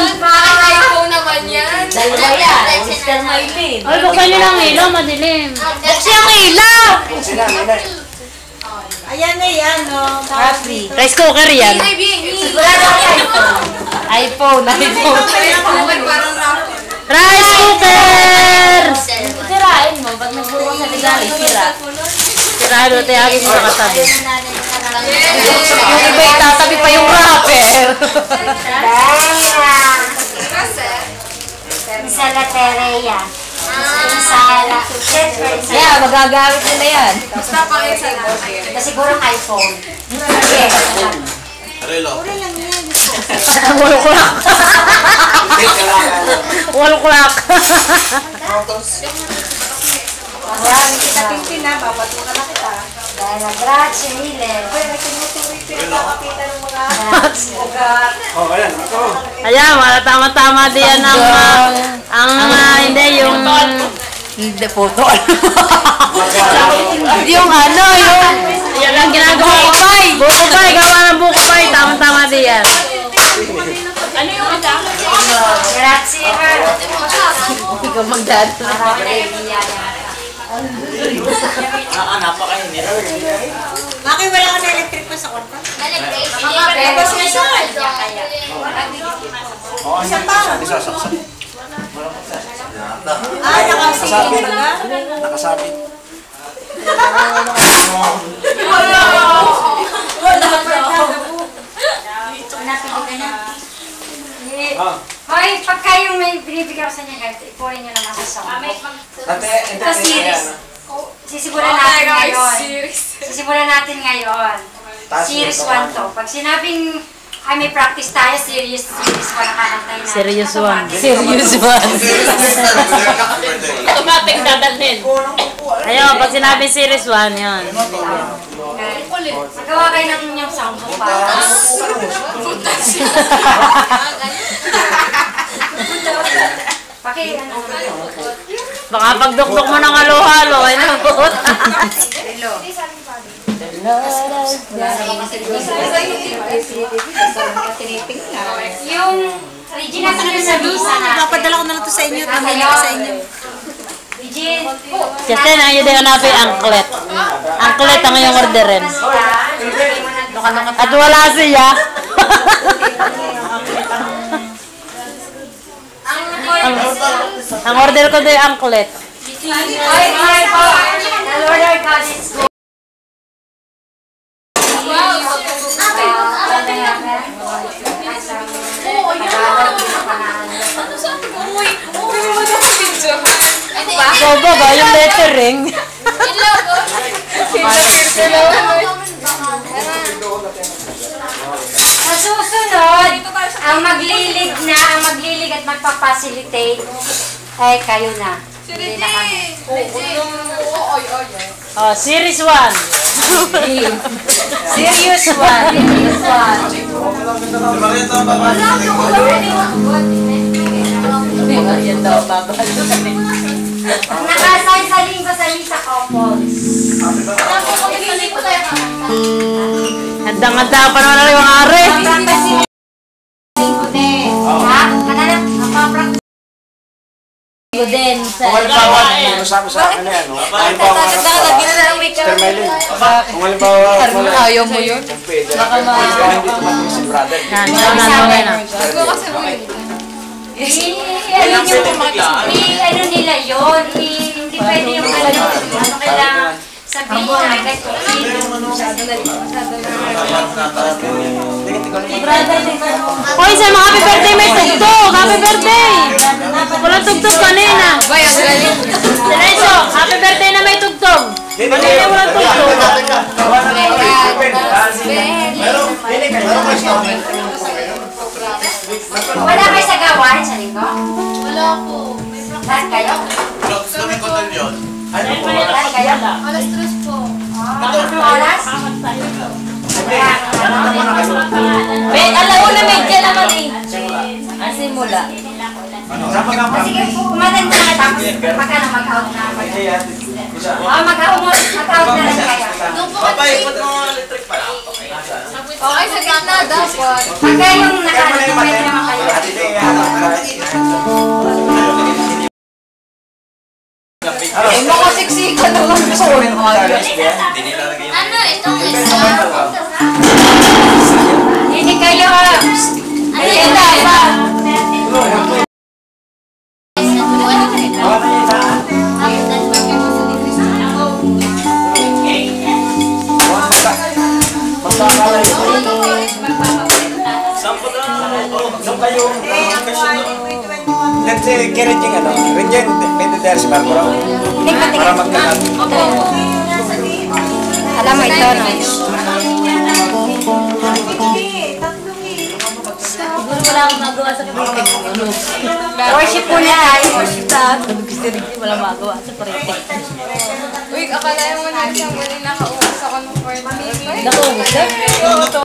iPhone naman yan. Dalawa yan. Mr. Maylin. Ay, buksan nyo lang ilaw, madilim. Buksan ang ilaw! Ayan na yan, no? Happy. Rice cooker yan. Sigurado ang iPhone. iPhone. Rice cooker! Sirain mo. Pag nagbuo sa ligali, sira. Sirado tayo agad mo nakatabi. Yung iba itatabi pa yung wrapper. Sa Latereya. Yeah, magagamit nila yan. Siguro iPhone. Yes. Wall clock. Wall clock. Marami kita pimpin na, babatukan na kita. Dahil grazie mille. Pwede tumutuloy pinapakita ng mga ugat. Oh, ayan, ako. Ayan, tama-tama diyan hindi yung... Hindi photo. Yung ano, yung ang ginagawa ko pay. Buko pay, gawa ng buko pay. Tama-tama diyan. Ano yung ita? Grazie ha. Ikaw magdad. Napakainit. Bakit wala ka na electric pa sa kwarto? Isa pa. Nakasabit na? Nakasabit. Napili ka na. Hoy, pagka yung may binibigay ko sa inyo guys, ipunin nyo naman sa song. Ito series. Sisimulan natin ngayon. Sisimulan natin ngayon. Series 1 to. Pag sinabing ay may practice tayo, series 1 nakalantay natin. Serious one. Serious one. Automatic dadalhin. Ayun, pag sinabi series 1, yun. Magawa kayo ng inyong sound pa. Paki, ano? Baka pagdukdok mo ng halo-halo, ay nabot. Hello. Yung Regina sa visa na. Papadala ko na lang ito sa inyo. Tanggalin ko sa inyo. Regina. Justin, ang yun din hanapin, angklet. Angklet ang iyong orderin. At wala siya. Ang order ko din angklet. The Lord our God is good. So, ba yung lettering? Sa susunod, ang maglilig at magpapacilitate ay kayo na. Hindi na kami. Oh, series 1. Serious one. Nakasay sa linggo sa Lisa Couples. Handang-handa pa naman na yung are. Din sa Kung halimbawa, sabi sa akin yan, no? Halimbawa, Mr. Maylin, kung halimbawa, Ayaw mo yun? pwede, hindi tumating si brother. ano nila yun, hindi pwede yung ano kailangan sabihin na Hoy, sa mga happy birthday may tugtog! Happy birthday! Walang tugtog kanina. Diretso, happy birthday na may tugtog. Kanina walang tugtog. Wala kayo sa gawain sa linggo? Wala po. Lahat kayo? Lahat kayo? Alas 3 po. Anong oras? Wait, alauna may dyan naman eh. Ang simula. Sige, umaten na nga tapos magkano mag-out na. Mag-out na lang kayo. Doon po kasi. Okay, sa gitna dapat. Pagka yung nakalimutan naman kayo. Nung kayo, let's say, kirijing ano, Regent, Pwede si Barbara. Para magkakat. Alam mo ito, no? Siguro wala akong magawa sa printing. Worship po na tayo. Worship tayo. Gusto rin wala magawa sa printing. Uy, akala mo na siyang muli nakauwas ako ng 40. Nakuha mo siya?